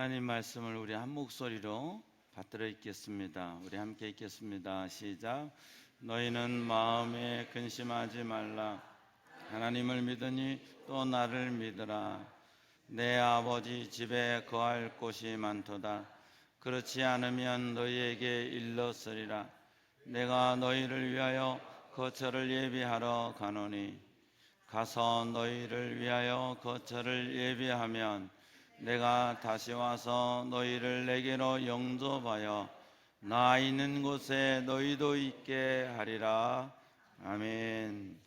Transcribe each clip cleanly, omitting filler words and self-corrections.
하나님 말씀을 우리 한 목소리로 받들어 읽겠습니다. 우리 함께 읽겠습니다. 시작. 너희는 마음에 근심하지 말라. 하나님을 믿으니 또 나를 믿으라. 내 아버지 집에 거할 곳이 많도다. 그렇지 않으면 너희에게 일렀으리라. 내가 너희를 위하여 거처를 예비하러 가노니 가서 너희를 위하여 거처를 예비하면 내가 다시 와서 너희를 내게로 영접하여 나 있는 곳에 너희도 있게 하리라. 아멘.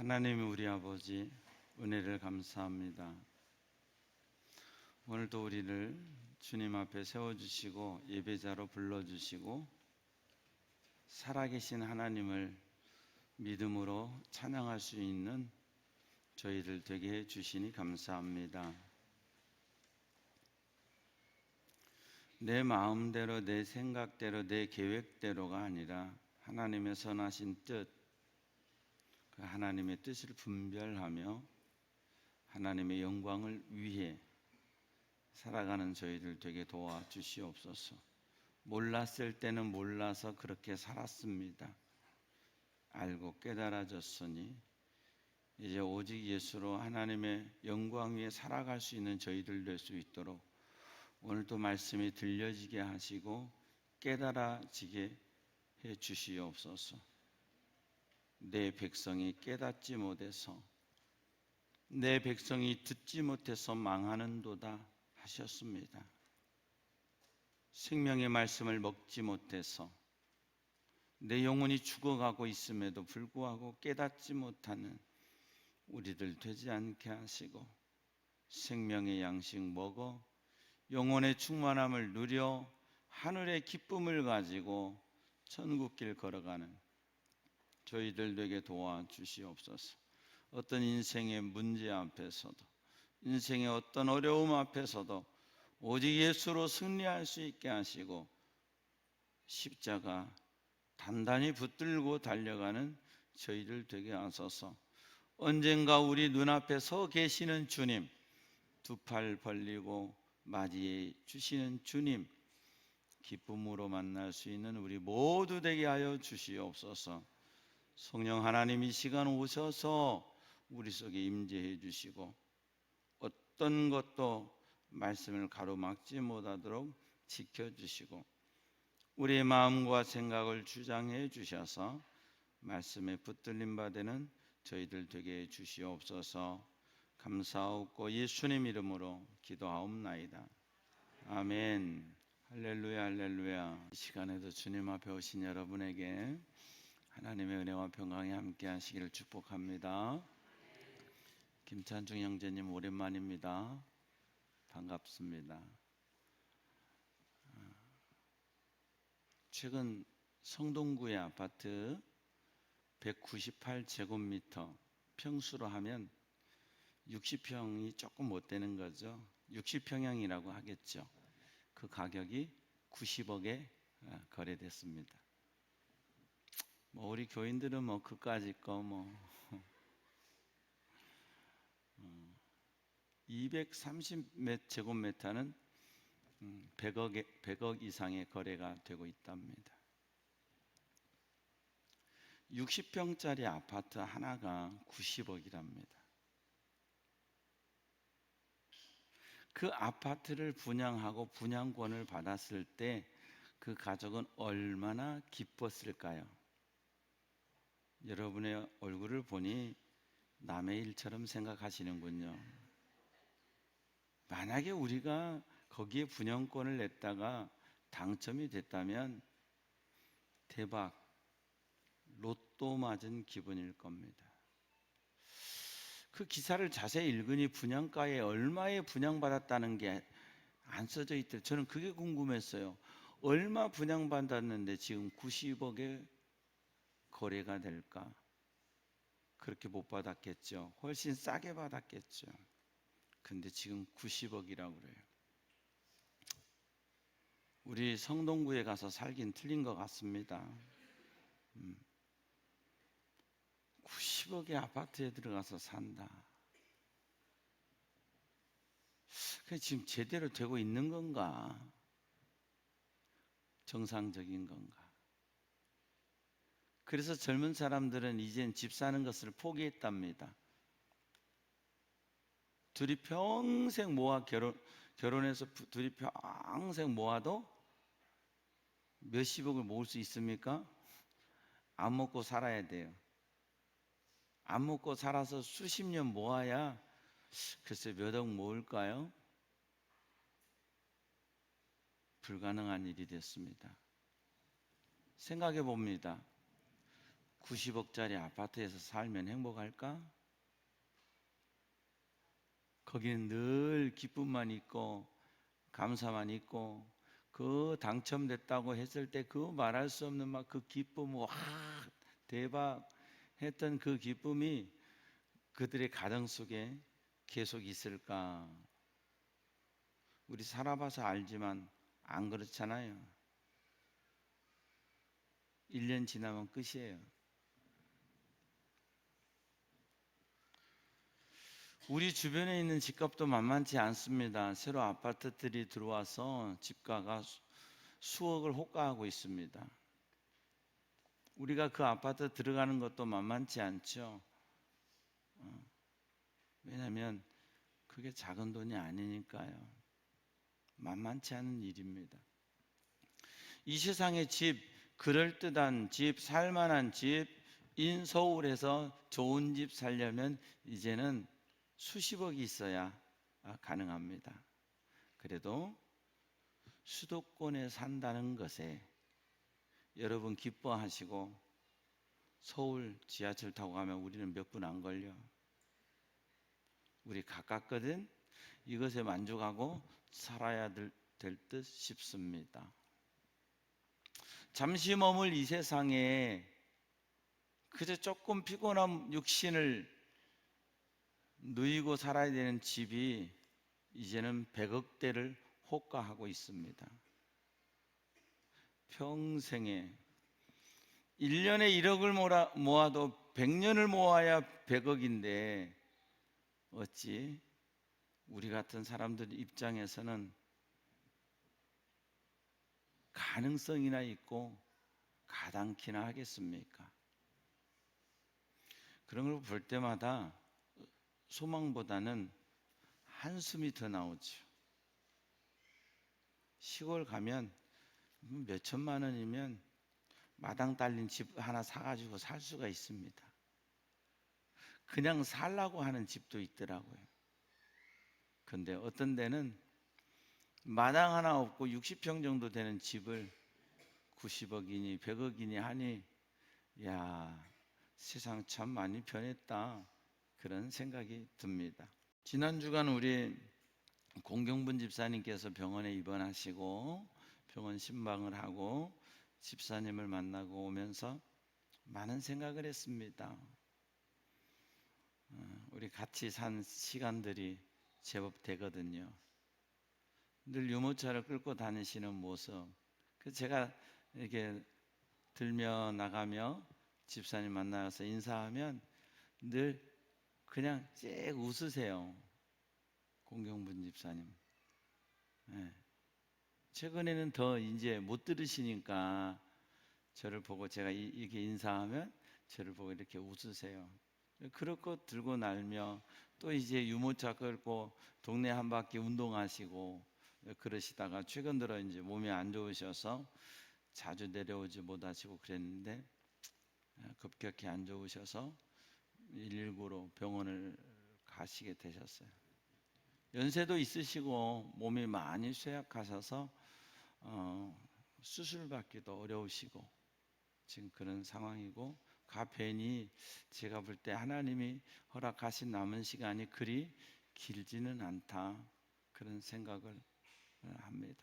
하나님 우리 아버지 은혜를 감사합니다. 오늘도 우리를 주님 앞에 세워주시고 예배자로 불러주시고 살아계신 하나님을 믿음으로 찬양할 수 있는 저희들 되게 해주시니 감사합니다. 내 마음대로, 내 생각대로, 내 계획대로가 아니라 하나님의 선하신 뜻, 그 하나님의 뜻을 분별하며 하나님의 영광을 위해 살아가는 저희들 되게 도와주시옵소서. 몰랐을 때는 몰라서 그렇게 살았습니다. 알고 깨달아졌으니 이제 오직 예수로 하나님의 영광 위에 살아갈 수 있는 저희들 될 수 있도록 오늘도 말씀이 들려지게 하시고 깨달아지게 해 주시옵소서. 내 백성이 깨닫지 못해서, 내 백성이 듣지 못해서 망하는도다 하셨습니다. 생명의 말씀을 먹지 못해서 내 영혼이 죽어가고 있음에도 불구하고 깨닫지 못하는 우리들 되지 않게 하시고 생명의 양식 먹어 영혼의 충만함을 누려 하늘의 기쁨을 가지고 천국길 걸어가는 저희들 되게 도와주시옵소서. 어떤 인생의 문제 앞에서도, 인생의 어떤 어려움 앞에서도 오직 예수로 승리할 수 있게 하시고 십자가 단단히 붙들고 달려가는 저희들 되게 하소서. 언젠가 우리 눈앞에 서 계시는 주님, 두 팔 벌리고 맞이해 주시는 주님, 기쁨으로 만날 수 있는 우리 모두 되게 하여 주시옵소서. 성령 하나님 이 시간 오셔서 우리 속에 임재해 주시고 어떤 것도 말씀을 가로막지 못하도록 지켜주시고 우리의 마음과 생각을 주장해 주셔서 말씀에 붙들림 받는 저희들 되게 해 주시옵소서. 감사하고 예수님 이름으로 기도하옵나이다. 아멘. 할렐루야 할렐루야. 이 시간에도 주님 앞에 오신 여러분에게 하나님의 은혜와 평강이 함께 하시기를 축복합니다. 김찬중 형제님 오랜만입니다. 반갑습니다. 최근 성동구의 아파트 198제곱미터 평수로 하면 60평이 조금 못 되는 거죠. 60평형이라고 하겠죠. 그 가격이 90억에 거래됐습니다. 우리 교인들은 그까짓 거 230제곱미터는 100억 이상의 거래가 되고 있답니다. 60평짜리 아파트 하나가 90억이랍니다. 그 아파트를 분양하고 분양권을 받았을 때 그 가족은 얼마나 기뻤을까요? 여러분의 얼굴을 보니 남의 일처럼 생각하시는군요. 만약에 우리가 거기에 분양권을 냈다가 당첨이 됐다면 대박, 로또 맞은 기분일 겁니다. 그 기사를 자세히 읽으니 분양가에 얼마에 분양받았다는 게 안 써져 있더라고요. 저는 그게 궁금했어요. 얼마 분양받았는데 지금 90억에 거래가 될까? 그렇게 못 받았겠죠. 훨씬 싸게 받았겠죠. 근데 지금 90억이라고 그래요. 우리 성동구에 가서 살긴 틀린 것 같습니다. 90억의 아파트에 들어가서 산다. 그게 지금 제대로 되고 있는 건가? 정상적인 건가? 그래서 젊은 사람들은 이젠 집 사는 것을 포기했답니다. 둘이 평생 모아 결혼해서 둘이 평생 모아도 몇십억을 모을 수 있습니까? 안 먹고 살아야 돼요. 안 먹고 살아서 수십 년 모아야 글쎄 몇 억 모을까요? 불가능한 일이 됐습니다. 생각해 봅니다. 90억짜리 아파트에서 살면 행복할까? 거기는 늘 기쁨만 있고 감사만 있고, 그 당첨됐다고 했을 때 그 말할 수 없는 막 그 기쁨, 와 대박 했던 그 기쁨이 그들의 가정 속에 계속 있을까? 우리 살아봐서 알지만 안 그렇잖아요. 1년 지나면 끝이에요. 우리 주변에 있는 집값도 만만치 않습니다. 새로 아파트들이 들어와서 집가가 수억을 호가하고 있습니다. 우리가 그 아파트 들어가는 것도 만만치 않죠. 왜냐하면 그게 작은 돈이 아니니까요. 만만치 않은 일입니다. 이 세상의 집, 그럴듯한 집, 살만한 집, 인 서울에서 좋은 집 살려면 이제는 수십억이 있어야 가능합니다. 그래도 수도권에 산다는 것에 여러분 기뻐하시고, 서울 지하철 타고 가면 우리는 몇 분 안 걸려. 우리 가깝거든. 이것에 만족하고 살아야 될 듯 싶습니다. 잠시 머물 이 세상에 그저 조금 피곤한 육신을 누이고 살아야 되는 집이 이제는 100억대를 호가하고 있습니다. 평생에 1년에 1억을 모아도 100년을 모아야 100억인데 어찌 우리 같은 사람들 입장에서는 가능성이나 있고 가당키나 하겠습니까? 그런 걸 볼 때마다 소망보다는 한숨이 더 나오죠. 시골 가면 몇 천만 원이면 마당 딸린 집 하나 사가지고 살 수가 있습니다. 그냥 살라고 하는 집도 있더라고요. 근데 어떤 데는 마당 하나 없고 60평 정도 되는 집을 90억이니 100억이니 하니, 야, 세상 참 많이 변했다, 그런 생각이 듭니다. 지난 주간 우리 공경분 집사님께서 병원에 입원하시고 병원 신방을 하고 집사님을 만나고 오면서 많은 생각을 했습니다. 우리 같이 산 시간들이 제법 되거든요. 늘 유모차를 끌고 다니시는 모습, 제가 이렇게 들며 나가며 집사님 만나서 인사하면 늘 그냥 씩 웃으세요. 공경분 집사님. 네. 최근에는 더 이제 못 들으시니까 저를 보고 제가 이렇게 인사하면 저를 보고 이렇게 웃으세요. 그렇고 들고 날며 또 이제 유모차 끌고 동네 한 바퀴 운동하시고 그러시다가 최근 들어 이제 몸이 안 좋으셔서 자주 내려오지 못하시고 그랬는데, 급격히 안 좋으셔서 119로 병원을 가시게 되셨어요. 연세도 있으시고 몸이 많이 쇠약하셔서 수술 받기도 어려우시고 지금 그런 상황이고, 가편이 제가 볼 때 하나님이 허락하신 남은 시간이 그리 길지는 않다, 그런 생각을 합니다.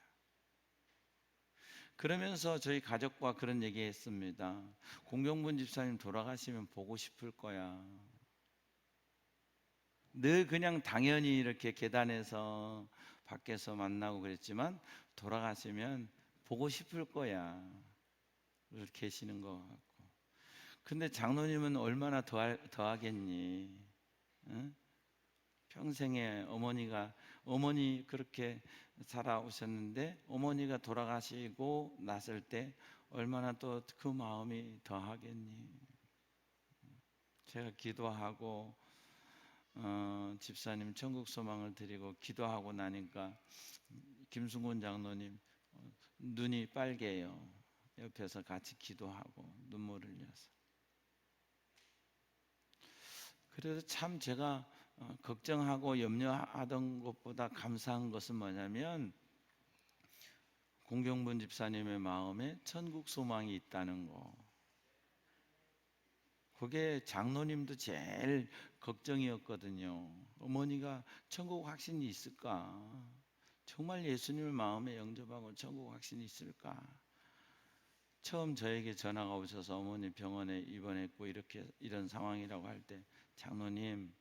그러면서 저희 가족과 그런 얘기 했습니다. 공경분 집사님 돌아가시면 보고 싶을 거야. 늘 그냥 당연히 이렇게 계단에서 밖에서 만나고 그랬지만 돌아가시면 보고 싶을 거야, 이렇게 계시는 것 같고. 근데 장로님은 얼마나 더 하겠니? 응? 평생에 어머니 그렇게 살아오셨는데 어머니가 돌아가시고 났을 때 얼마나 또 그 마음이 더 하겠니? 제가 기도하고 집사님 천국 소망을 드리고 기도하고 나니까 김순곤 장로님 눈이 빨개요. 옆에서 같이 기도하고 눈물을 흘려서. 그래서 참 제가 걱정하고 염려하던 것보다 감사한 것은 뭐냐면, 공경분 집사님의 마음에 천국 소망이 있다는 거. 그게 장로님도 제일 걱정이었거든요. 어머니가 천국 확신이 있을까? 정말 예수님을 마음에 영접하고 천국 확신이 있을까? 처음 저에게 전화가 오셔서 어머니 병원에 입원했고 이런 상황이라고 할 때, 장로님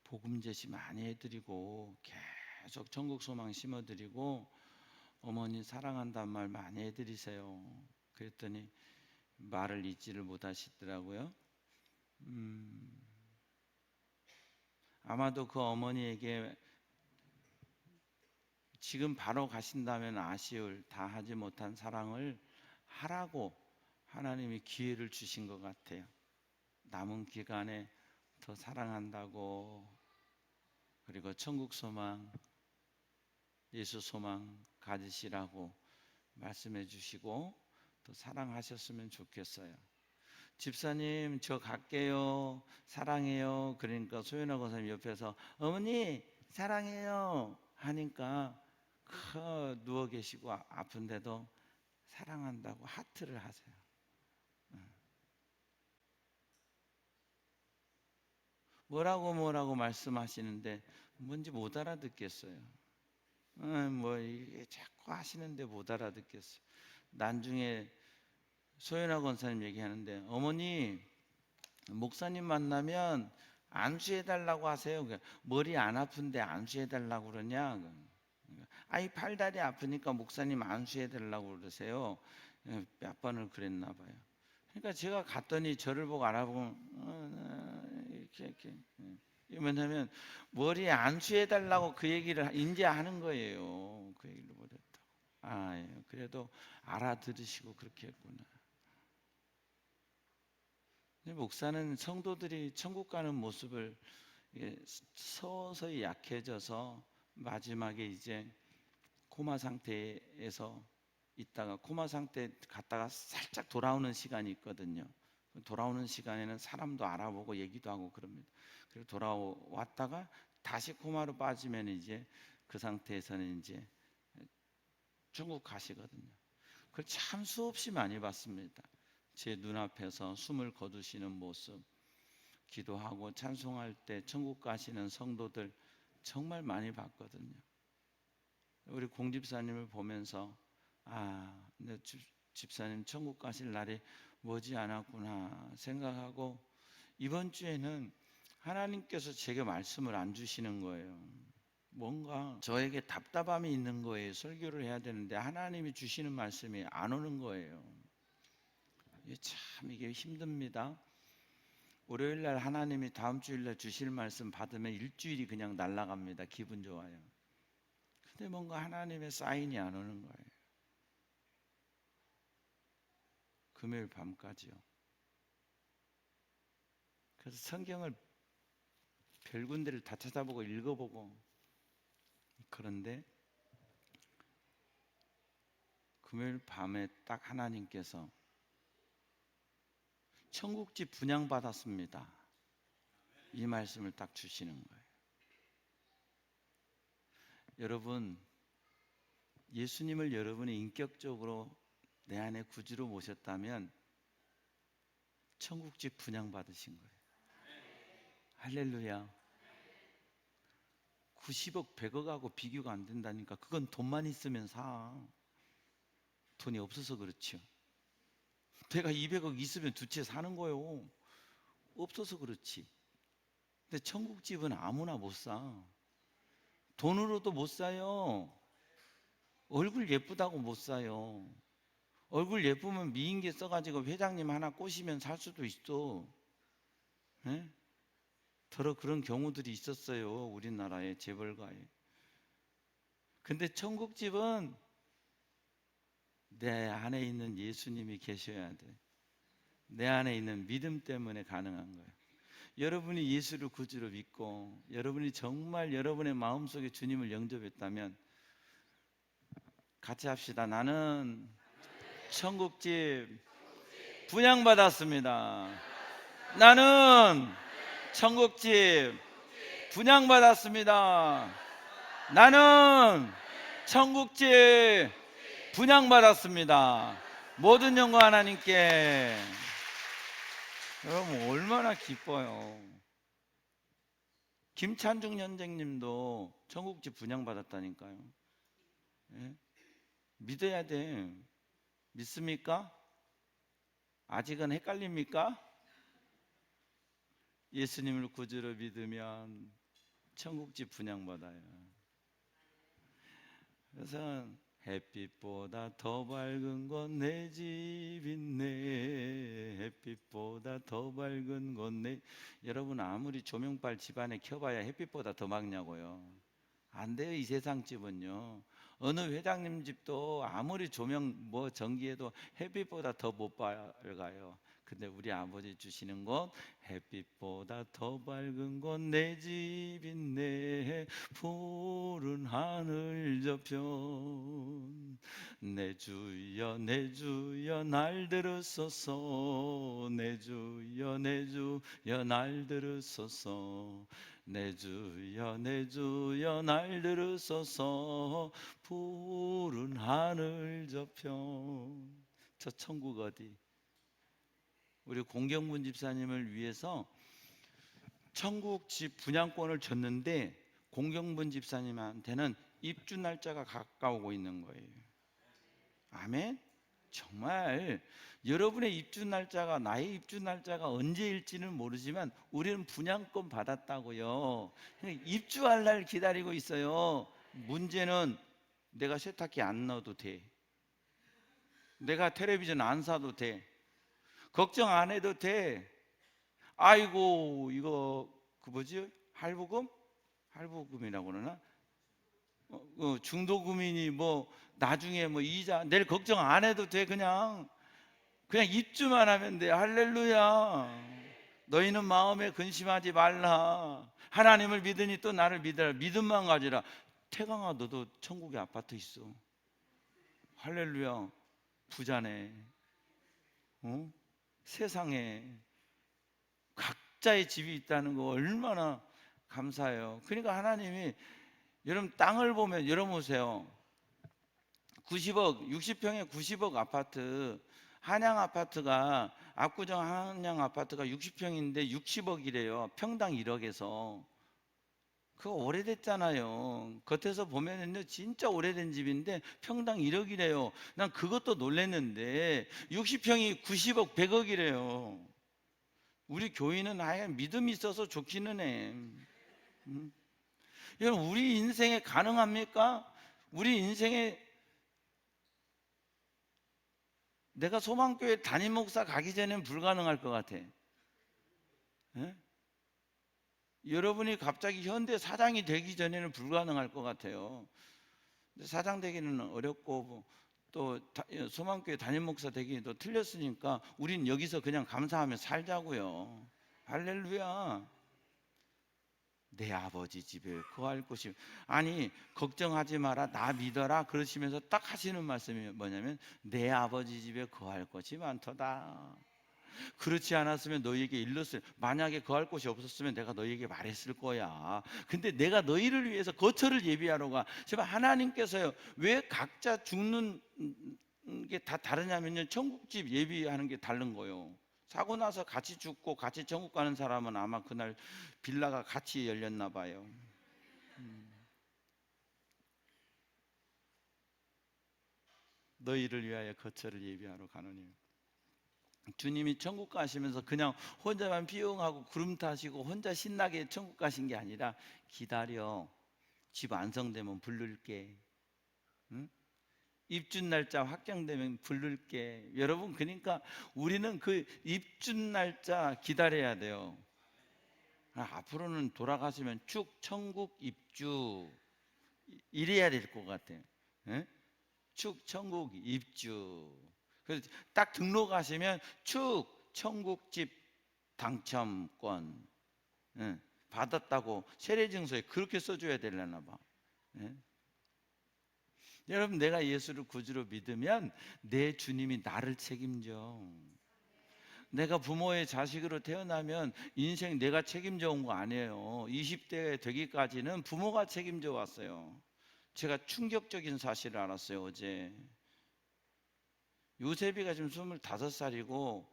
복음 제시 많이 해드리고 계속 천국 소망 심어드리고 어머니 사랑한다는 말 많이 해드리세요. 그랬더니 말을 잊지를 못하시더라고요. 아마도 그 어머니에게 지금 바로 가신다면 아쉬울 다 하지 못한 사랑을 하라고 하나님이 기회를 주신 것 같아요. 남은 기간에 더 사랑한다고, 그리고 천국 소망, 예수 소망 가지시라고 말씀해 주시고 또 사랑하셨으면 좋겠어요. 집사님 저 갈게요, 사랑해요. 그러니까 소연아 권사님 옆에서 어머니 사랑해요 하니까 누워 계시고 아픈데도 사랑한다고 하트를 하세요. 뭐라고 말씀하시는데 뭔지 못 알아듣겠어요. 뭐 이게 자꾸 하시는데 못 알아듣겠어요. 나중에 소연아 권사님 얘기하는데 어머니 목사님 만나면 안수해달라고 하세요. 머리 안 아픈데 안수해달라고 그러냐? 아이 팔다리 아프니까 목사님 안수해달라고 그러세요. 몇 번을 그랬나 봐요. 그러니까 제가 갔더니 저를 보고 알아보고 이렇게 왜냐하면 머리에 안수해달라고 그 얘기를 이제 하는 거예요. 그 얘기를 못했다고. 그래도 알아들으시고 그렇게 했구나. 목사는 성도들이 천국 가는 모습을 서서히 약해져서 마지막에 이제 코마 상태에서 있다가 코마 상태 갔다가 살짝 돌아오는 시간이 있거든요. 돌아오는 시간에는 사람도 알아보고 얘기도 하고 그럽니다. 그리고 돌아왔다가 다시 코마로 빠지면 이제 그 상태에서는 이제 천국 가시거든요. 그걸 참 수없이 많이 봤습니다. 제 눈앞에서 숨을 거두시는 모습, 기도하고 찬송할 때 천국 가시는 성도들 정말 많이 봤거든요. 우리 공집사님을 보면서 내 집사님 천국 가실 날이 머지 않았구나 생각하고, 이번 주에는 하나님께서 제게 말씀을 안 주시는 거예요. 뭔가 저에게 답답함이 있는 거예요. 설교를 해야 되는데 하나님이 주시는 말씀이 안 오는 거예요. 이게 힘듭니다. 월요일날 하나님이 다음 주일날 주실 말씀 받으면 일주일이 그냥 날아갑니다. 기분 좋아요. 근데 뭔가 하나님의 사인이 안 오는 거예요. 금요일 밤까지요. 그래서 성경을 별 군데를 다 찾아보고 읽어보고, 그런데 금요일 밤에 딱 하나님께서 천국집 분양받았습니다, 이 말씀을 딱 주시는 거예요. 여러분, 예수님을 여러분이 인격적으로 내 안에 구주로 모셨다면 천국집 분양받으신 거예요. 할렐루야. 90억 100억하고 비교가 안 된다니까. 그건 돈만 있으면 사. 돈이 없어서 그렇죠. 내가 200억 있으면 두 채 사는 거예요. 없어서 그렇지. 근데 천국집은 아무나 못 사. 돈으로도 못 사요. 얼굴 예쁘다고 못 사요. 얼굴 예쁘면 미인계 써가지고 회장님 하나 꼬시면 살 수도 있어. 네? 더러 그런 경우들이 있었어요, 우리나라에 재벌가에. 근데 천국집은 내 안에 있는 예수님이 계셔야 돼. 내 안에 있는 믿음 때문에 가능한 거예요. 여러분이 예수를 구주로 믿고 여러분이 정말 여러분의 마음속에 주님을 영접했다면 같이 합시다. 나는 천국집 분양받았습니다. 나는 천국집 분양받았습니다. 나는 천국집 분양받았습니다. 모든 영광 하나님께. 여러분 얼마나 기뻐요. 김찬중 선생님도 천국집 분양받았다니까요. 예? 믿어야 돼. 믿습니까? 아직은 헷갈립니까? 예수님을 구주로 믿으면 천국집 분양받아요. 그래서 햇빛보다 더 밝은 곳 내 집 있네. 햇빛보다 더 밝은 곳 내. 여러분 아무리 조명빨 집안에 켜봐야 햇빛보다 더 밝냐고요. 안 돼요. 이 세상 집은요. 어느 회장님 집도 아무리 조명 뭐 전기해도 햇빛보다 더 못 밝아요. 근데 우리 아버지 주시는 것, 햇빛보다 더 밝은 곳 내 집 있네. 푸른 하늘 저편 내 주여 내 주여 날 들으소서. 내 주여 내 주여 날 들으소서. 내 주여 내 주여 날 들으소서. 푸른 하늘 저편. 저 천국 어디? 우리 공경문 집사님을 위해서 천국 집 분양권을 줬는데 공경문 집사님한테는 입주 날짜가 가까우고 있는 거예요. 아멘. 정말 여러분의 입주 날짜가 나의 입주 날짜가 언제일지는 모르지만 우리는 분양권 받았다고요. 입주할 날 기다리고 있어요. 문제는 내가 세탁기 안 넣어도 돼. 내가 텔레비전 안 사도 돼. 걱정 안 해도 돼. 아이고 이거 그 뭐지? 할부금? 할부금이라고 그러나? 중도금이니 뭐 나중에 뭐 이자 내일 걱정 안 해도 돼. 그냥 입주만 하면 돼. 할렐루야. 너희는 마음에 근심하지 말라. 하나님을 믿으니 또 나를 믿으라. 믿음만 가지라. 태강아 너도 천국에 아파트 있어. 할렐루야. 부자네. 세상에 각자의 집이 있다는 거 얼마나 감사해요. 그러니까 하나님이 여러분 땅을 보면 여러분 보세요. 90억 60평에 90억 아파트 한양 아파트가 압구정 한양 아파트가 60평인데 60억이래요. 평당 1억에서. 그거 오래됐잖아요. 겉에서 보면은요 진짜 오래된 집인데 평당 1억이래요. 난 그것도 놀랬는데 60평이 90억 100억이래요. 우리 교인은 아예 믿음이 있어서 좋기는 해. 여러분 우리 인생에 가능합니까? 우리 인생에 내가 소망교회 담임 목사 가기 전에는 불가능할 것 같아. 예? 여러분이 갑자기 현대 사장이 되기 전에는 불가능할 것 같아요. 사장 되기는 어렵고 또 소망교회 담임 목사 되기도 틀렸으니까 우린 여기서 그냥 감사하며 살자고요. 할렐루야. 내 아버지 집에 거할 곳이 아니 걱정하지 마라 나 믿어라 그러시면서 딱 하시는 말씀이 뭐냐면 내 아버지 집에 거할 곳이 많도다. 그렇지 않았으면 너희에게 일렀을 만약에 거할 곳이 없었으면 내가 너희에게 말했을 거야. 근데 내가 너희를 위해서 거처를 예비하러 가. 제발 하나님께서요 왜 각자 죽는 게 다 다르냐면요 천국집 예비하는 게 다른 거예요. 사고 나서 같이 죽고 같이 천국 가는 사람은 아마 그날 빌라가 같이 열렸나 봐요. 너희를 위하여 거처를 예비하러 가노니. 주님이 천국 가시면서 그냥 혼자만 비용하고 구름 타시고 혼자 신나게 천국 가신 게 아니라 기다려. 집 완성되면 부를게. 응? 입주 날짜 확정되면 부를게. 여러분 그러니까 우리는 그 입주 날짜 기다려야 돼요. 앞으로는 돌아가시면 쭉 천국 입주 이래야 될 것 같아요. 예? 축 천국 입주. 그래서 딱 등록하시면 축 천국집 당첨권 예, 받았다고 세례증서에 그렇게 써줘야 되려나 봐. 예? 여러분 내가 예수를 구주로 믿으면 내 주님이 나를 책임져. 내가 부모의 자식으로 태어나면 인생 내가 책임져 온 거 아니에요. 20대 되기까지는 부모가 책임져 왔어요. 제가 충격적인 사실을 알았어요 어제. 요셉이가 지금 25살이고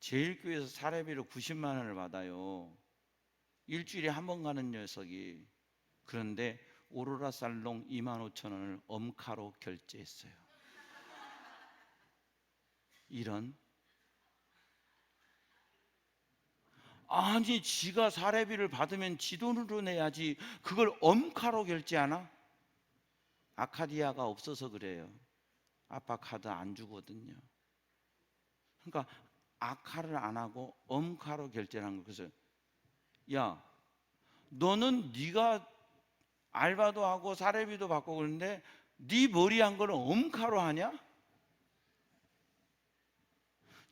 제일교회에서 사례비로 90만 원을 받아요. 일주일에 한 번 가는 녀석이. 그런데 오로라 살롱 25,000원을 엄카로 결제했어요. 이런, 아니 지가 사례비를 받으면 지 돈으로 내야지 그걸 엄카로 결제하나? 아카디아가 없어서 그래요. 아빠 카드 안 주거든요. 그러니까 아카를 안 하고 엄카로 결제를 한 거. 그래서 야, 너는 네가 알바도 하고 사례비도 받고 그러는데 네 머리 한 거는 엄카로 하냐?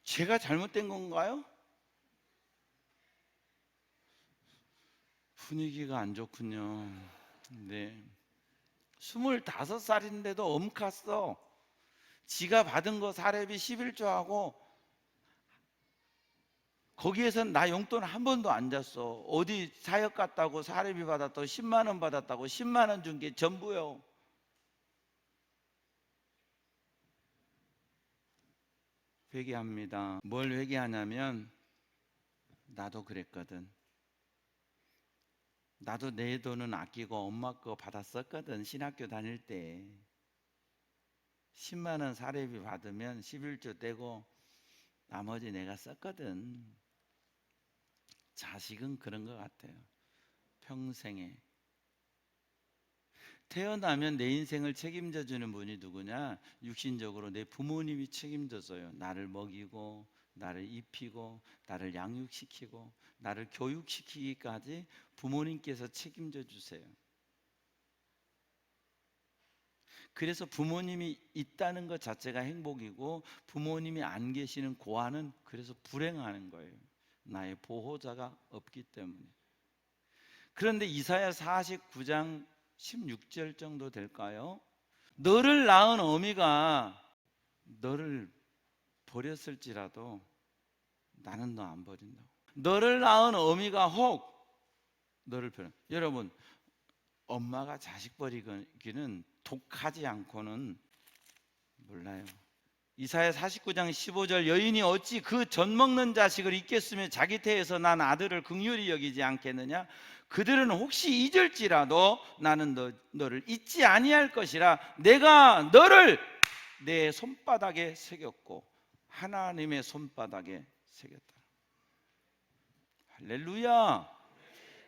제가 잘못된 건가요? 분위기가 안 좋군요. 네. 25살인데도 엄카 써. 지가 받은 거 사례비 11조하고 거기에선 나 용돈 한 번도 안 줬어. 어디 사역 갔다고 사례비 받았다고 10만 원 받았다고 10만 원 준 게 전부요. 회개합니다. 뭘 회개하냐면 나도 그랬거든. 나도 내 돈은 아끼고 엄마 거 받았었거든. 신학교 다닐 때 10만 원 사례비 받으면 11조 떼고 나머지 내가 썼거든. 자식은 그런 것 같아요. 평생에 태어나면 내 인생을 책임져 주는 분이 누구냐? 육신적으로 내 부모님이 책임져줘요. 나를 먹이고 나를 입히고 나를 양육시키고 나를 교육시키기까지 부모님께서 책임져 주세요. 그래서 부모님이 있다는 것 자체가 행복이고 부모님이 안 계시는 고아는 그래서 불행하는 거예요. 나의 보호자가 없기 때문에. 그런데 이사야 49장 16절 정도 될까요? 너를 낳은 어미가 너를 버렸을지라도 나는 너 안 버린다고. 너를 낳은 어미가 혹 너를 버려. 여러분, 엄마가 자식 버리기는 독하지 않고는 몰라요. 이사야 49장 15절 여인이 어찌 그 젖 먹는 자식을 잊겠으며 자기 태에서 난 아들을 긍휼히 여기지 않겠느냐? 그들은 혹시 잊을지라도 나는 너를 잊지 아니할 것이라. 내가 너를 내 손바닥에 새겼고 하나님의 손바닥에 새겼다. 할렐루야.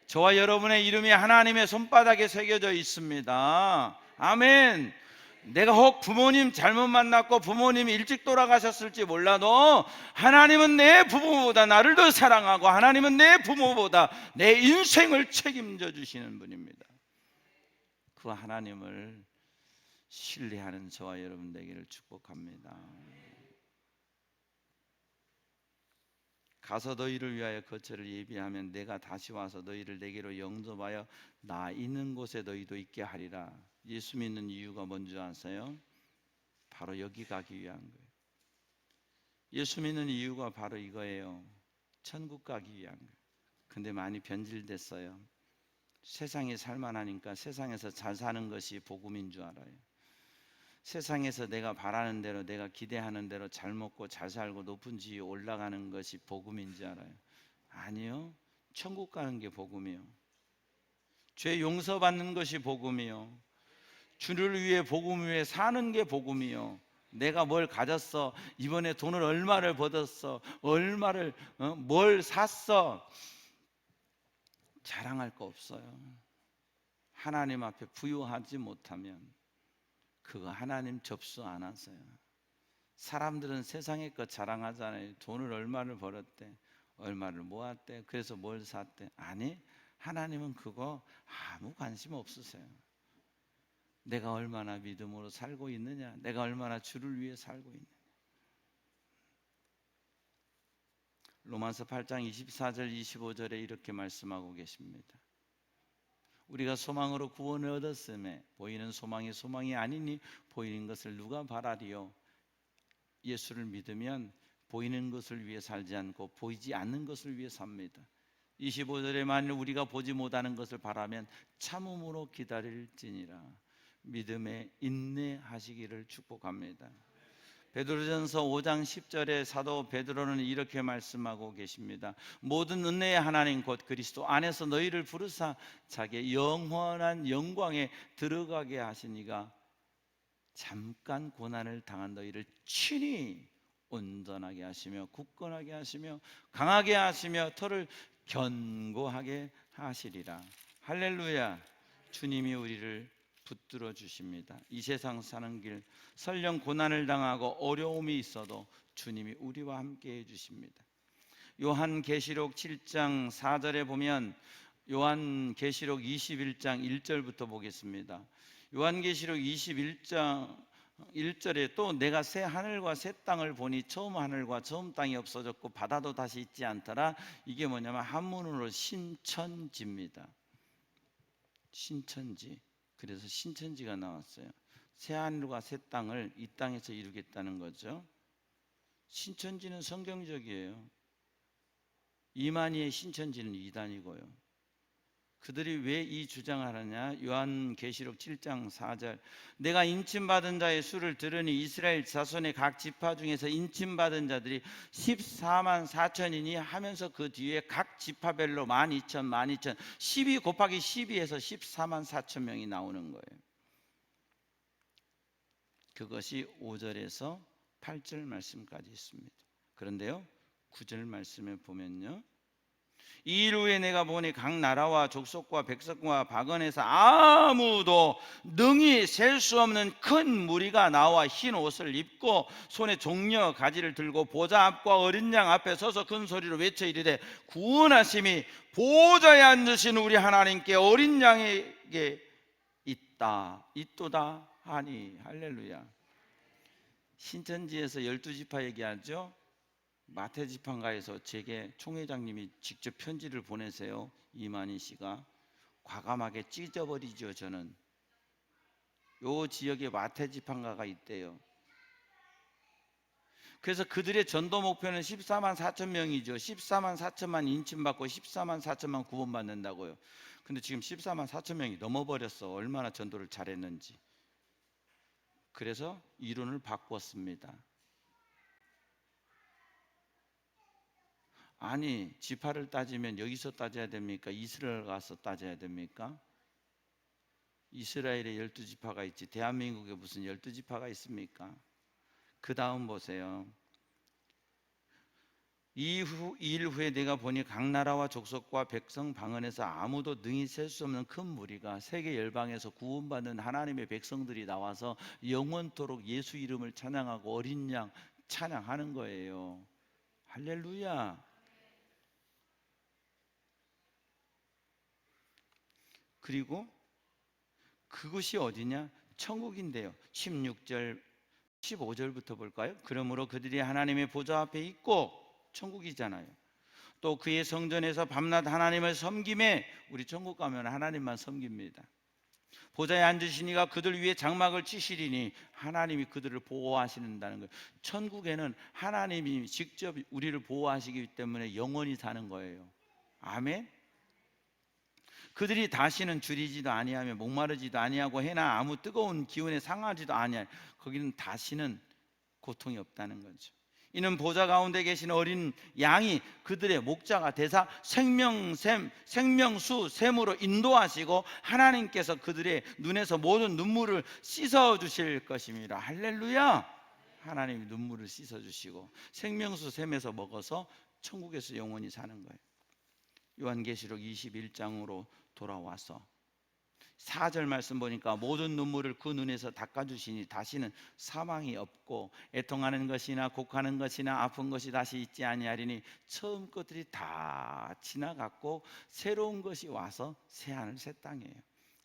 저와 여러분의 이름이 하나님의 손바닥에 새겨져 있습니다. 아멘. 내가 혹 부모님 잘못 만났고 부모님이 일찍 돌아가셨을지 몰라도 하나님은 내 부모보다 나를 더 사랑하고 하나님은 내 부모보다 내 인생을 책임져 주시는 분입니다. 그 하나님을 신뢰하는 저와 여러분 되기를 축복합니다. 가서 너희를 위하여 거처를 예비하면 내가 다시 와서 너희를 내게로 영접하여 나 있는 곳에 너희도 있게 하리라. 예수 믿는 이유가 뭔지 아세요? 바로 여기 가기 위한 거예요. 예수 믿는 이유가 바로 이거예요. 천국 가기 위한 거예요. 근데 많이 변질됐어요. 세상이 살만하니까 세상에서 잘 사는 것이 복음인 줄 알아요. 세상에서 내가 바라는 대로 내가 기대하는 대로 잘 먹고 잘 살고 높은 지위에 올라가는 것이 복음인지 알아요? 아니요. 천국 가는 게 복음이요. 죄 용서받는 것이 복음이요. 주를 위해 복음 위해 사는 게 복음이요. 내가 뭘 가졌어, 이번에 돈을 얼마를 벌었어, 얼마를 뭘 샀어, 자랑할 거 없어요. 하나님 앞에 부유하지 못하면 그거 하나님 접수 안 하세요. 사람들은 세상의 것 자랑하잖아요. 돈을 얼마를 벌었대, 얼마를 모았대, 그래서 뭘 샀대. 아니, 하나님은 그거 아무 관심 없으세요. 내가 얼마나 믿음으로 살고 있느냐, 내가 얼마나 주를 위해 살고 있느냐. 로마서 8장 24절 25절에 이렇게 말씀하고 계십니다. 우리가 소망으로 구원을 얻었음에 보이는 소망이 소망이 아니니 보이는 것을 누가 바라리요? 예수를 믿으면 보이는 것을 위해 살지 않고 보이지 않는 것을 위해 삽니다. 25절에 만일 우리가 보지 못하는 것을 바라면 참음으로 기다릴지니라. 믿음에 인내하시기를 축복합니다. 베드로전서 5장 10절에 사도 베드로는 이렇게 말씀하고 계십니다. 모든 은혜의 하나님 곧 그리스도 안에서 너희를 부르사 자기의 영원한 영광에 들어가게 하시니가 잠깐 고난을 당한 너희를 친히 온전하게 하시며 굳건하게 하시며 강하게 하시며 터를 견고하게 하시리라. 할렐루야. 주님이 우리를 붙들어 주십니다. 이 세상 사는 길 설령 고난을 당하고 어려움이 있어도 주님이 우리와 함께 해 주십니다. 요한계시록 7장 4절에 보면 요한계시록 21장 1절부터 보겠습니다. 요한계시록 21장 1절에 또 내가 새 하늘과 새 땅을 보니 처음 하늘과 처음 땅이 없어졌고 바다도 다시 있지 않더라. 이게 뭐냐면 한문으로 신천지입니다. 신천지. 그래서 신천지가 나왔어요. 새 하늘과 새 땅을 이 땅에서 이루겠다는 거죠. 신천지는 성경적이에요. 이만희의 신천지는 이단이고요. 그들이 왜 이 주장을 하느냐? 요한계시록 7장 4절 내가 인침받은 자의 수를 들으니 이스라엘 자손의 각 지파 중에서 인침받은 자들이 14만 4천이니 하면서 그 뒤에 각 지파별로 12,000, 12 곱하기 12에서 14만 4천 명이 나오는 거예요. 그것이 5절에서 8절 말씀까지 있습니다. 그런데요 9절 말씀에 보면요 이 일 후에 내가 보니 각 나라와 족속과 백성과 박원에서 아무도 능히 셀 수 없는 큰 무리가 나와 흰 옷을 입고 손에 종려 가지를 들고 보좌 앞과 어린 양 앞에 서서 큰 소리로 외쳐 이르되 구원하심이 보좌에 앉으신 우리 하나님께 어린 양에게 있도다 하니. 할렐루야. 신천지에서 12지파 얘기하죠. 마태지판가에서 제게 총회장님이 직접 편지를 보내세요. 이만희 씨가 과감하게 찢어버리죠. 저는 요 지역에 마태지판가가 있대요. 그래서 그들의 전도 목표는 14만 4천 명이죠. 14만 4천만 인침받고 14만 4천만 구원받는다고요. 근데 지금 14만 4천 명이 넘어버렸어. 얼마나 전도를 잘했는지. 그래서 이론을 바꿨습니다. 아니 지파를 따지면 여기서 따져야 됩니까? 이스라엘 가서 따져야 됩니까? 이스라엘에 12지파가 있지 대한민국에 무슨 12지파가 있습니까? 그 다음 보세요. 이 일 후에 내가 보니 각 나라와 족속과 백성 방언에서 아무도 능히 셀 수 없는 큰 무리가 세계 열방에서 구원받는 하나님의 백성들이 나와서 영원토록 예수 이름을 찬양하고 어린 양 찬양하는 거예요. 할렐루야. 그리고 그것이 어디냐? 천국인데요. 16절 15절부터 볼까요? 그러므로 그들이 하나님의 보좌 앞에 있고 천국이잖아요. 또 그의 성전에서 밤낮 하나님을 섬김에 우리 천국 가면 하나님만 섬깁니다. 보좌에 앉으시니가 그들 위에 장막을 치시리니 하나님이 그들을 보호하신다는 거예요. 천국에는 하나님이 직접 우리를 보호하시기 때문에 영원히 사는 거예요. 아멘. 그들이 다시는 줄이지도 아니하며 목마르지도 아니하고 해나 아무 뜨거운 기운에 상하지도 아니하여 거기는 다시는 고통이 없다는 거죠. 이는 보좌 가운데 계신 어린 양이 그들의 목자가 되사 생명수 샘으로 인도하시고 하나님께서 그들의 눈에서 모든 눈물을 씻어 주실 것입니다. 할렐루야. 하나님이 눈물을 씻어 주시고 생명수 샘에서 먹어서 천국에서 영원히 사는 거예요. 요한계시록 21장으로 돌아와서 4절 말씀 보니까 모든 눈물을 그 눈에서 닦아주시니 다시는 사망이 없고 애통하는 것이나 곡하는 것이나 아픈 것이 다시 있지 아니하리니 처음 것들이 다 지나갔고 새로운 것이 와서 새하늘 새 땅이에요.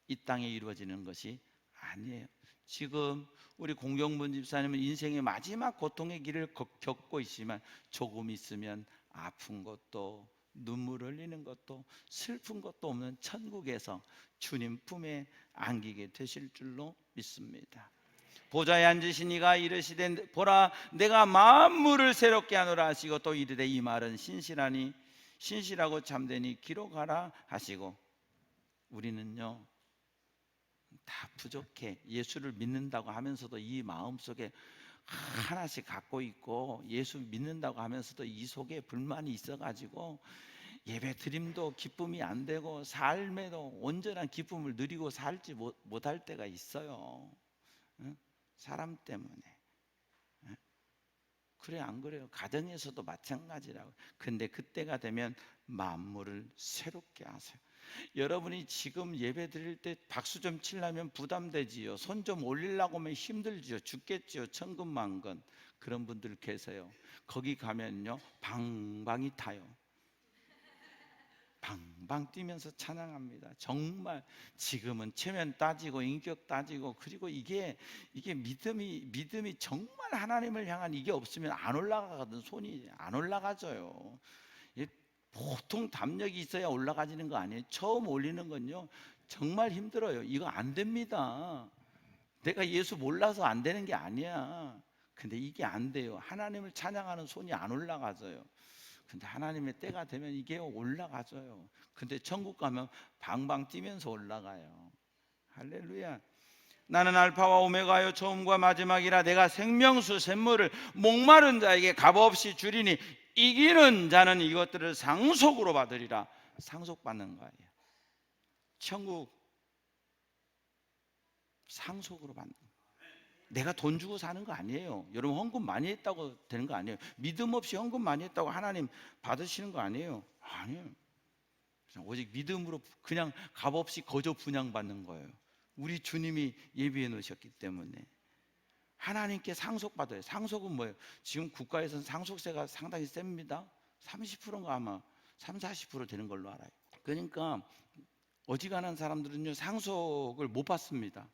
이 땅에 이루어지는 것이 아니에요. 지금 우리 공경분 집사님은 인생의 마지막 고통의 길을 겪고 있지만 조금 있으면 아픈 것도 눈물 흘리는 것도 슬픈 것도 없는 천국에서 주님 품에 안기게 되실 줄로 믿습니다. 보좌에 앉으신 이가 이르시되 보라 내가 만물을 새롭게 하노라 하시고 또 이르되 이 말은 신실하니 신실하고 참되니 기록하라 하시고 우리는요 다 부족해. 예수를 믿는다고 하면서도 이 마음속에 하나씩 갖고 있고 예수 믿는다고 하면서도 이 속에 불만이 있어가지고 예배 드림도 기쁨이 안 되고 삶에도 온전한 기쁨을 누리고 살지 못할 때가 있어요. 응? 사람 때문에. 응? 그래 안 그래요? 가정에서도 마찬가지라고. 근데 그때가 되면 만물을 새롭게 하세요. 여러분이 지금 예배 드릴 때 박수 좀 치려면 부담되지요. 손 좀 올리려고 하면 힘들지요. 죽겠지요. 천근만근. 그런 분들 계세요. 거기 가면요 방방이 타요. 방방 뛰면서 찬양합니다. 정말 지금은 체면 따지고 인격 따지고, 그리고 이게 믿음이 정말 하나님을 향한 이게 없으면 안 올라가거든. 손이 안 올라가져요. 보통 담력이 있어야 올라가지는 거 아니에요. 처음 올리는 건요 정말 힘들어요. 이거 안 됩니다. 내가 예수 몰라서 안 되는 게 아니야. 근데 이게 안 돼요. 하나님을 찬양하는 손이 안 올라가져요. 근데 하나님의 때가 되면 이게 올라가져요. 근데 천국 가면 방방 뛰면서 올라가요. 할렐루야. 나는 알파와 오메가요 처음과 마지막이라. 내가 생명수 샘물을 목마른 자에게 값없이 주리니 이기는 자는 이것들을 상속으로 받으리라. 상속받는 거예요. 천국 상속으로 받는 거예요. 내가 돈 주고 사는 거 아니에요. 여러분 헌금 많이 했다고 되는 거 아니에요. 믿음 없이 헌금 많이 했다고 하나님 받으시는 거 아니에요. 아니에요. 오직 믿음으로 그냥 값없이 거저 분양받는 거예요. 우리 주님이 예비해 놓으셨기 때문에. 하나님께 상속받아요. 상속은 뭐예요? 지금 국가에서는 상속세가 상당히 셉니다. 30%인가 아마 3, 40% 되는 걸로 알아요. 그러니까 어지간한 사람들은요 상속을 못 받습니다.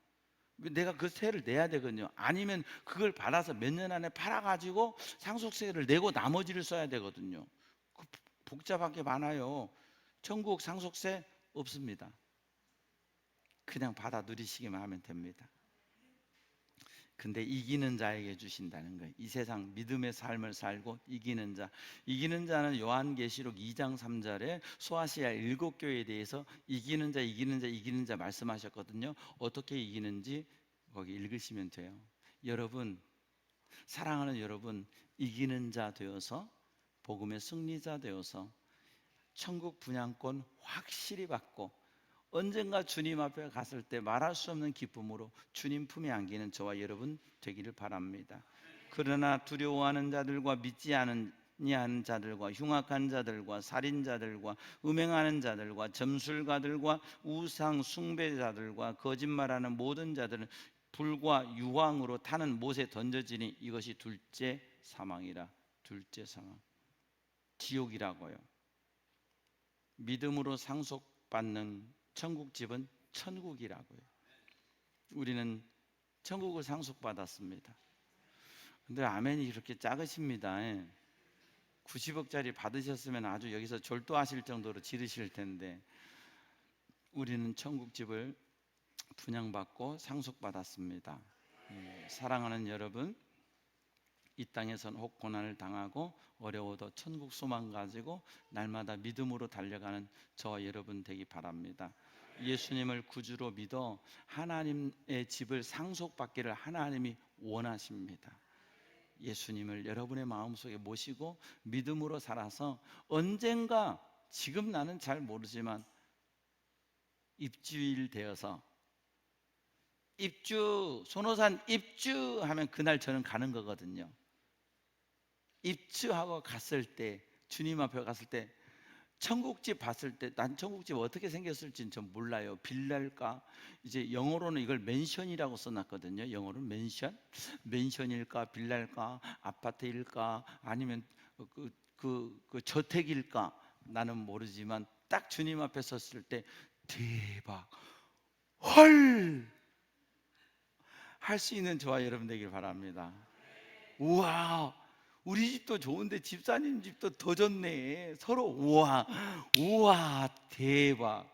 내가 그 세를 내야 되거든요. 아니면 그걸 받아서 몇 년 안에 팔아가지고 상속세를 내고 나머지를 써야 되거든요. 복잡한 게 많아요. 천국 상속세 없습니다. 그냥 받아 누리시기만 하면 됩니다. 근데 이기는 자에게 주신다는 거예요. 이 세상 믿음의 삶을 살고 이기는 자. 이기는 자는 요한계시록 2장 3절에 소아시아 7교회에 대해서 이기는 자 말씀하셨거든요. 어떻게 이기는지 거기 읽으시면 돼요. 여러분, 사랑하는 여러분, 이기는 자 되어서 복음의 승리자 되어서 천국 분양권 확실히 받고 언젠가 주님 앞에 갔을 때 말할 수 없는 기쁨으로 주님 품에 안기는 저와 여러분 되기를 바랍니다. 그러나 두려워하는 자들과 믿지 않는 자들과 흉악한 자들과 살인자들과 음행하는 자들과 점술가들과 우상 숭배자들과 거짓말하는 모든 자들은 불과 유황으로 타는 못에 던져지니 이것이 둘째 사망이라. 둘째 사망, 지옥이라고요. 믿음으로 상속받는 천국집은 천국이라고요. 우리는 천국을 상속받았습니다. 근데 아멘이 이렇게 작으십니다. 90억짜리 받으셨으면 아주 여기서 졸도하실 정도로 지르실 텐데 우리는 천국집을 분양받고 상속받았습니다. 사랑하는 여러분, 이 땅에선 혹 고난을 당하고 어려워도 천국 소망 가지고 날마다 믿음으로 달려가는 저와 여러분 되기 바랍니다. 예수님을 구주로 믿어 하나님의 집을 상속받기를 하나님이 원하십니다. 예수님을 여러분의 마음속에 모시고 믿음으로 살아서 언젠가, 지금 나는 잘 모르지만 입주일 되어서 입주, 손호산 입주하면 그날 저는 가는 거거든요. 입주하고 갔을 때, 주님 앞에 갔을 때, 천국집 봤을 때, 난 천국집 어떻게 생겼을지는 좀 몰라요. 빌라일까? 이제 영어로는 이걸 맨션이라고 써놨거든요. 영어로는 맨션일까, 빌라일까, 아파트일까, 아니면 그 저택일까? 나는 모르지만 딱 주님 앞에 섰을 때 대박, 헐! 할 수 있는 저와 여러분 되길 바랍니다. 우와, 우리 집도 좋은데 집사님 집도 더 좋네. 서로 우와 대박.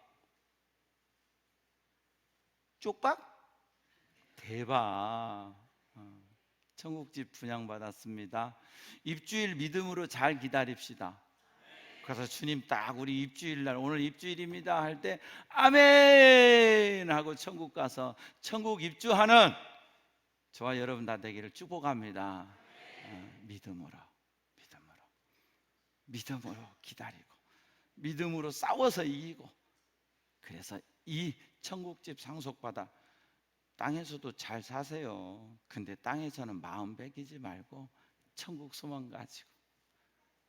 쪽박? 대박. 천국집 분양받았습니다. 입주일 믿음으로 잘 기다립시다. 그래서 주님 딱 우리 입주일날 오늘 입주일입니다 할 때 아멘 하고 천국 가서 천국 입주하는 저와 여러분 다 되기를 축복합니다. 믿음으로 기다리고 믿음으로 싸워서 이기고, 그래서 이 천국집 상속받아 땅에서도 잘 사세요. 근데 땅에서는 마음 배기지 말고 천국 소망 가지고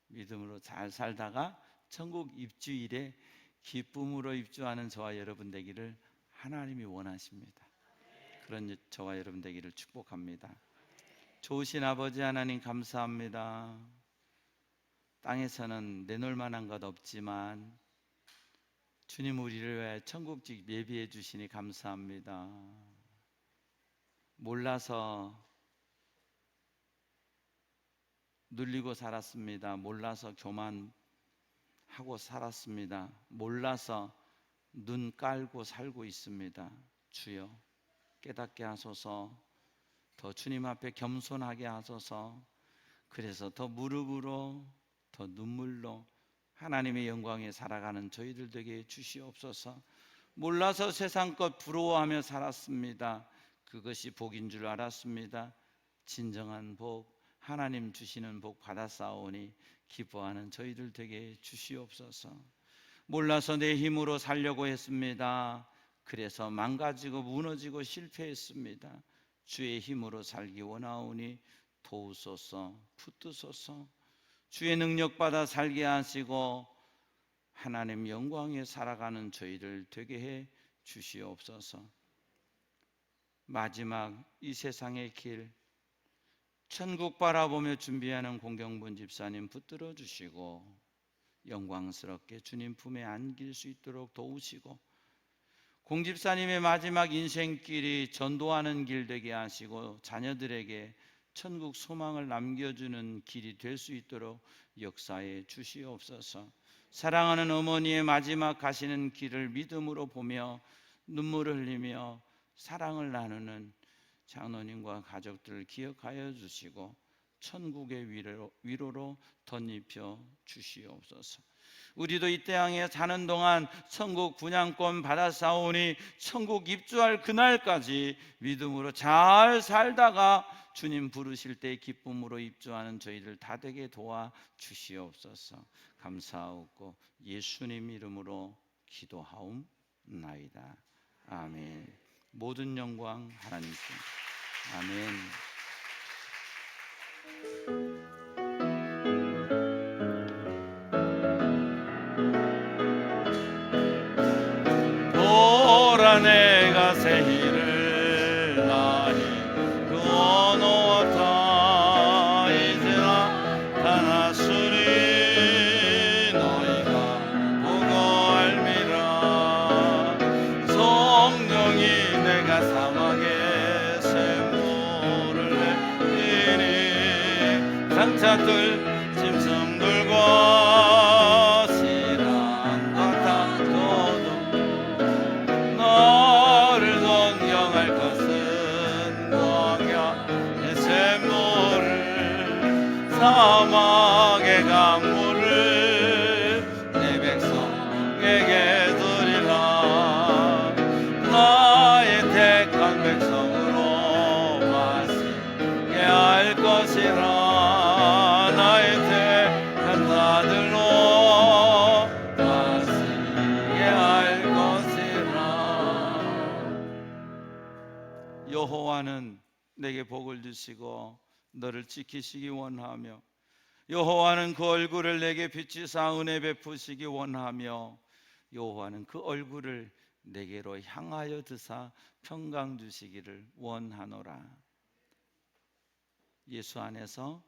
믿음으로 잘 살다가 천국 입주일에 기쁨으로 입주하는 저와 여러분 되기를 하나님이 원하십니다. 그런 저와 여러분 되기를 축복합니다. 좋으신 아버지 하나님 감사합니다. 땅에서는 내놓을 만한 것 없지만 주님 우리를 위해 천국집 예비해 주시니 감사합니다. 몰라서 눌리고 살았습니다. 몰라서 교만하고 살았습니다. 몰라서 눈 깔고 살고 있습니다. 주여 깨닫게 하소서. 더 주님 앞에 겸손하게 하소서. 그래서 더 무릎으로 더 눈물로 하나님의 영광에 살아가는 저희들 되게 주시옵소서. 몰라서 세상 것 부러워하며 살았습니다. 그것이 복인 줄 알았습니다. 진정한 복, 하나님 주시는 복 받았사오니 기뻐하는 저희들 되게 주시옵소서. 몰라서 내 힘으로 살려고 했습니다. 그래서 망가지고 무너지고 실패했습니다. 주의 힘으로 살기 원하오니 도우소서, 붙드소서. 주의 능력 받아 살게 하시고 하나님 영광에 살아가는 저희들 되게 해 주시옵소서. 마지막 이 세상의 길, 천국 바라보며 준비하는 공경분 집사님 붙들어 주시고 영광스럽게 주님 품에 안길 수 있도록 도우시고, 공 집사님의 마지막 인생길이 전도하는 길 되게 하시고 자녀들에게 천국 소망을 남겨주는 길이 될 수 있도록 역사해 주시옵소서. 사랑하는 어머니의 마지막 가시는 길을 믿음으로 보며 눈물을 흘리며 사랑을 나누는 장로님과 가족들을 기억하여 주시고 천국의 위로로 덧입혀 주시옵소서. 우리도 이 땅에 사는 동안 천국 분양권 받았사오니 천국 입주할 그날까지 믿음으로 잘 살다가 주님 부르실 때 기쁨으로 입주하는 저희들 다 되게 도와 주시옵소서. 감사하고 예수님 이름으로 기도하옵나이다. 아멘. 모든 영광 하나님께. 아멘. 보라 내가 새 일을 나니 그 언어와 다 이제 나타났으니 너희가 보고 알미라. 성령이 내가 사막에 샘물을 내리니 장차들 짐승들과 신랑과 다 거두 너를 동경할 것은 광야의 샘물을 사막의 강물을 내 백성에게 드리라. 나의 택한 백성으로 마시게 할 것이라. 나의 택한 자들로 마시게 할 것이라. 여호와는 내게 복을 주시고 너를 지키시기 원하며 여호와는 그 얼굴을 내게 비치사 은혜 베푸시기 원하며 여호와는 그 얼굴을 내게로 향하여 드사 평강 주시기를 원하노라. 예수 안에서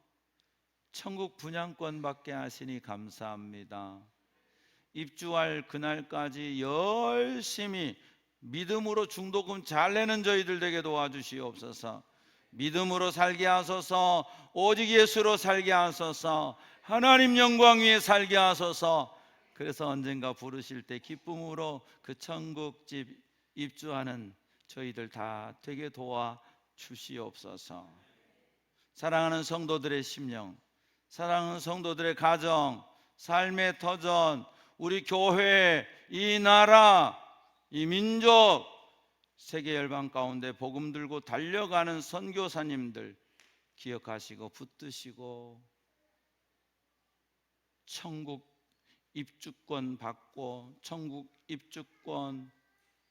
천국 분양권 받게 하시니 감사합니다. 입주할 그날까지 열심히 믿음으로 중도금 잘 내는 저희들 되게 도와주시옵소서. 믿음으로 살게 하소서. 오직 예수로 살게 하소서. 하나님 영광 위에 살게 하소서. 그래서 언젠가 부르실 때 기쁨으로 그 천국집 입주하는 저희들 다 되게 도와주시옵소서. 사랑하는 성도들의 심령, 사랑하는 성도들의 가정, 삶의 터전, 우리 교회, 이 나라, 이 민족, 세계 열방 가운데 복음 들고 달려가는 선교사님들 기억하시고 붙드시고 천국 입주권 받고 천국 입주권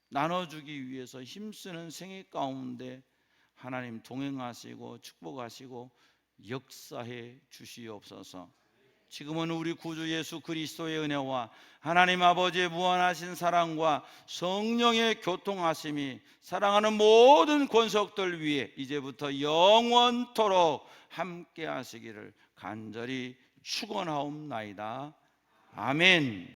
나눠주기 위해서 힘쓰는 생애 가운데 하나님 동행하시고 축복하시고 역사해 주시옵소서. 지금은 우리 구주 예수 그리스도의 은혜와 하나님 아버지의 무한하신 사랑과 성령의 교통하심이 사랑하는 모든 권속들 위에 이제부터 영원토록 함께 하시기를 간절히 축원하옵나이다. 아멘.